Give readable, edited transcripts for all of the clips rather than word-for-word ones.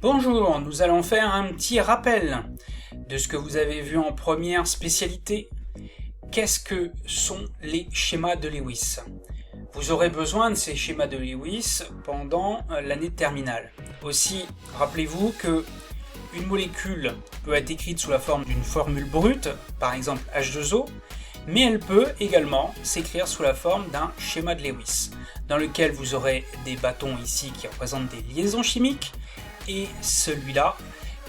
Bonjour, nous allons faire un petit rappel de ce que vous avez vu en première spécialité. Qu'est-ce que sont les schémas de Lewis? Vous aurez besoin de ces schémas de Lewis pendant l'année de terminale. Aussi, rappelez-vous que une molécule peut être écrite sous la forme d'une formule brute, par exemple H2O, mais elle peut également s'écrire sous la forme d'un schéma de Lewis, dans lequel vous aurez des bâtons ici qui représentent des liaisons chimiques, et celui-là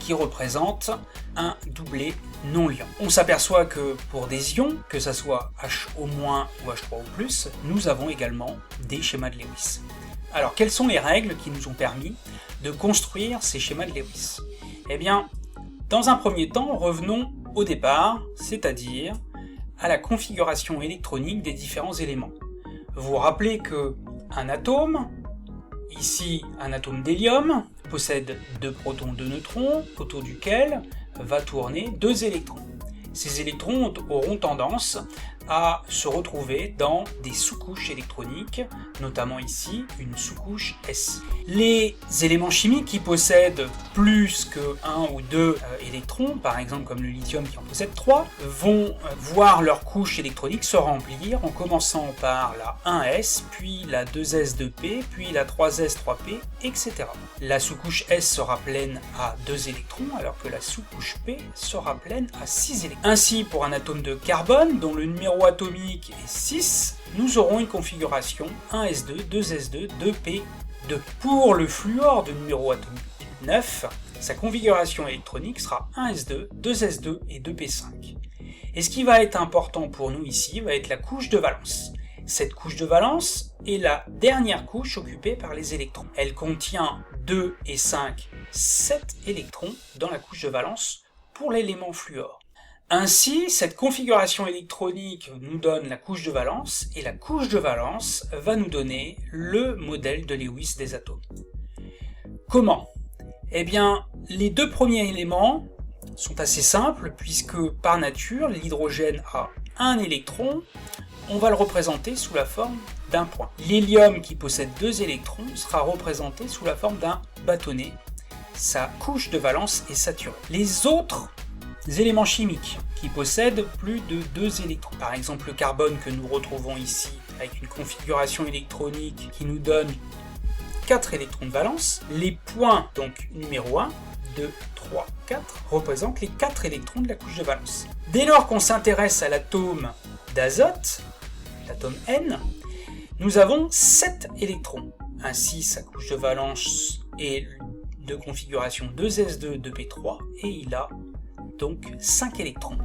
qui représente un doublet non-liant. On s'aperçoit que pour des ions, que ce soit HO- ou H3O+, nous avons également des schémas de Lewis. Alors, quelles sont les règles qui nous ont permis de construire ces schémas de Lewis? Eh bien, dans un premier temps, revenons au départ, c'est-à-dire à la configuration électronique des différents éléments. Vous vous rappelez que un atome, ici un atome d'hélium, possède 2 protons, 2 neutrons, autour duquel va tourner 2 électrons. Ces électrons auront tendance à se retrouver dans des sous-couches électroniques, notamment ici une sous-couche S. Les éléments chimiques qui possèdent plus que 1 ou 2 électrons, par exemple comme le lithium qui en possède 3, vont voir leur couche électronique se remplir en commençant par la 1s, puis la 2s2p, puis la 3s3p, etc. La sous-couche S sera pleine à 2 électrons, alors que la sous-couche P sera pleine à 6 électrons. Ainsi, pour un atome de carbone, dont le numéro atomique est 6, nous aurons une configuration 1s2, 2s2, 2p2. Pour le fluor de numéro atomique 9, sa configuration électronique sera 1s2, 2s2 et 2p5. Et ce qui va être important pour nous ici va être la couche de valence. Cette couche de valence est la dernière couche occupée par les électrons. Elle contient 2 et 5, 7 électrons dans la couche de valence pour l'élément fluor. Ainsi, cette configuration électronique nous donne la couche de valence, et la couche de valence va nous donner le modèle de Lewis des atomes. Comment? Eh bien, les 2 premiers éléments sont assez simples, puisque par nature, l'hydrogène a un électron, on va le représenter sous la forme d'un point. L'hélium, qui possède 2 électrons, sera représenté sous la forme d'un bâtonnet. Sa couche de valence est saturée. Les autres éléments chimiques qui possèdent plus de 2 électrons, par exemple le carbone que nous retrouvons ici avec une configuration électronique qui nous donne 4 électrons de valence, les points, donc numéro 1, 2, 3, 4, représentent les 4 électrons de la couche de valence. Dès lors qu'on s'intéresse à l'atome d'azote, l'atome N, nous avons 7 électrons. Ainsi, sa couche de valence est de configuration 2s2, 2p3, et il a donc 5 électrons.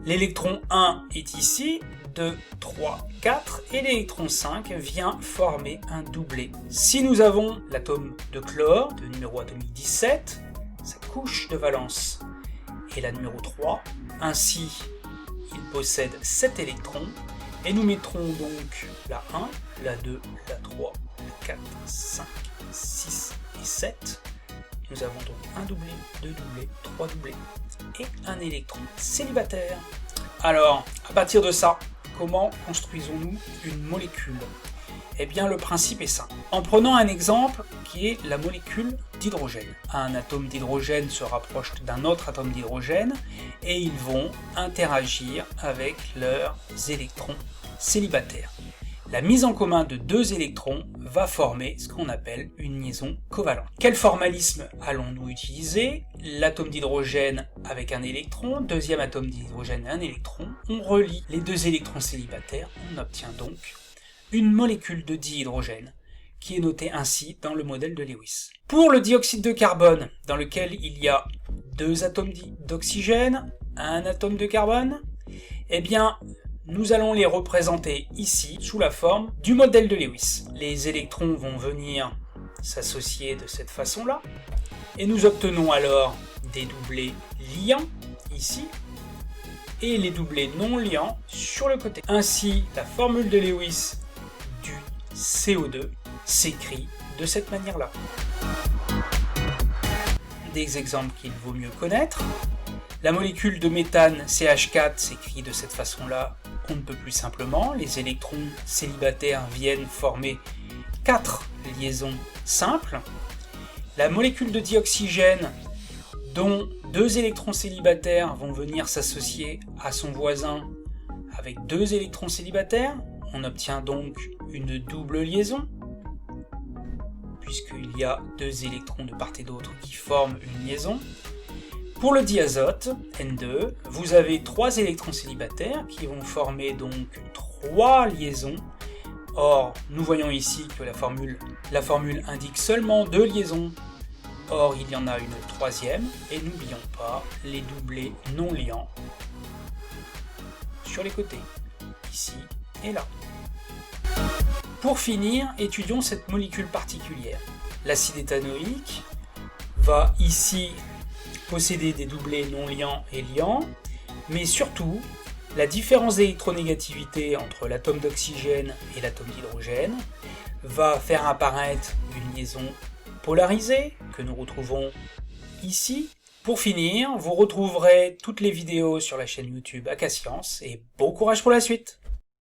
L'électron 1 est ici, 2, 3, 4, et l'électron 5 vient former un doublet. Si nous avons l'atome de chlore, de numéro atomique 17, sa couche de valence est la numéro 3, ainsi il possède 7 électrons, et nous mettrons donc la 1, la 2, la 3, la 4, 5, 6 et 7. Nous avons donc un doublet, 2 doublets, 3 doublets et un électron célibataire. Alors, à partir de ça, comment construisons-nous une molécule? Eh bien, le principe est simple. En prenant un exemple qui est la molécule d'hydrogène. Un atome d'hydrogène se rapproche d'un autre atome d'hydrogène et ils vont interagir avec leurs électrons célibataires. La mise en commun de 2 électrons va former ce qu'on appelle une liaison covalente. Quel formalisme allons-nous utiliser? L'atome d'hydrogène avec un électron, deuxième atome d'hydrogène et un électron, on relie les 2 électrons célibataires, on obtient donc une molécule de dihydrogène, qui est notée ainsi dans le modèle de Lewis. Pour le dioxyde de carbone, dans lequel il y a 2 atomes d'oxygène, un atome de carbone, eh bien, nous allons les représenter ici sous la forme du modèle de Lewis. Les électrons vont venir s'associer de cette façon-là, et nous obtenons alors des doublets liants ici, et les doublets non liants sur le côté. Ainsi, la formule de Lewis du CO2 s'écrit de cette manière-là. Des exemples qu'il vaut mieux connaître. La molécule de méthane CH4 s'écrit de cette façon-là, on ne peut plus simplement. Les électrons célibataires viennent former 4 liaisons simples. la molécule de dioxygène dont 2 électrons célibataires vont venir s'associer à son voisin avec 2 électrons célibataires. On obtient donc une double liaison, puisqu'il y a 2 électrons de part et d'autre qui forment une liaison. Pour le diazote, N2, vous avez 3 électrons célibataires qui vont former donc 3 liaisons. Or, nous voyons ici que la formule indique seulement 2 liaisons. Or, il y en a une troisième, et n'oublions pas les doublés non liants sur les côtés, ici et là. Pour finir, étudions cette molécule particulière. L'acide éthanoïque va ici posséder des doublés non liants et liants, mais surtout, la différence d'électronégativité entre l'atome d'oxygène et l'atome d'hydrogène va faire apparaître une liaison polarisée que nous retrouvons ici. Pour finir, vous retrouverez toutes les vidéos sur la chaîne YouTube Acascience et bon courage pour la suite!